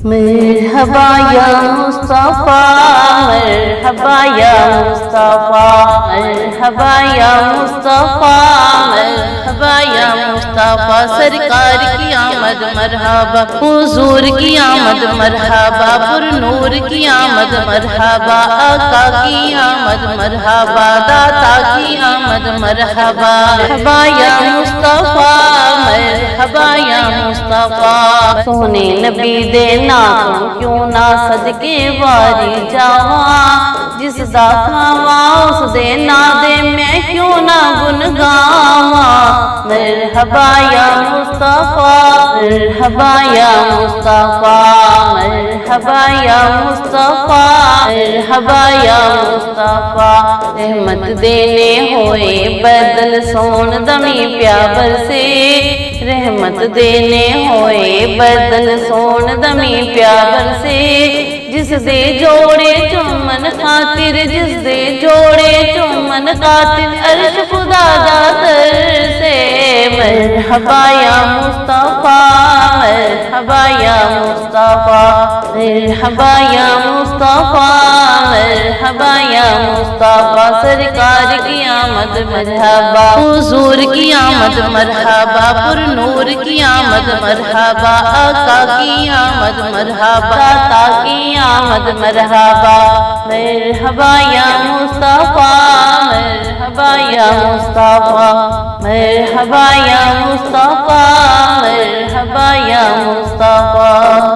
مرحبا یا مصطفیٰ، مرحبا یا مصطفیٰ، مرحبا یا مصطفیٰ، مرحبا یا مصطفیٰ، سرکار کی آمد مرحبا، حضور کی آمد مرحبا، پر نور کی آمد مرحبا، آقا کی آمد مرحبا، داتا کی آمد مرحبا، مرحبا یا مصطفیٰ، مرحبا یا مصطفیٰ، سونے نبی دے نام کیوں نہ صدقے واری جاواں، جس دا کھاواں اس دے نادے میں کیوں نہ گن گاواں، مرحبا یا مصطفیٰ، مرحبا یا مصطفیٰ، مرحبا یا مصطفیٰ، مرحبا یا مصطفیٰ، رحمت دینے ہوئے بدل سون دمی پیا برسے، رحمت دینے ہوئے بدل سون دمی پیا برسے، جس دے جوڑے چومن خاطر، جس دے جوڑے چومن خاطر عرش خدا دا ترسے، مرحبا یا مصطفیٰ، مرحبا یا مصطفیٰ، مرحبا یا مصطفیٰ، مرحبا یا مصطفیٰ، سرکار کی آمد مرحبا، حضور کی آمد مرحبا، پر نور کی آمد مرحبا، آقا کی آمد مرحبا، داتا کی آمد مرحبا، مرحبا یا مصطفیٰ، مرحبا یا مصطفیٰ، مرحبا یا مصطفیٰ، مرحبا یا مصطفیٰ۔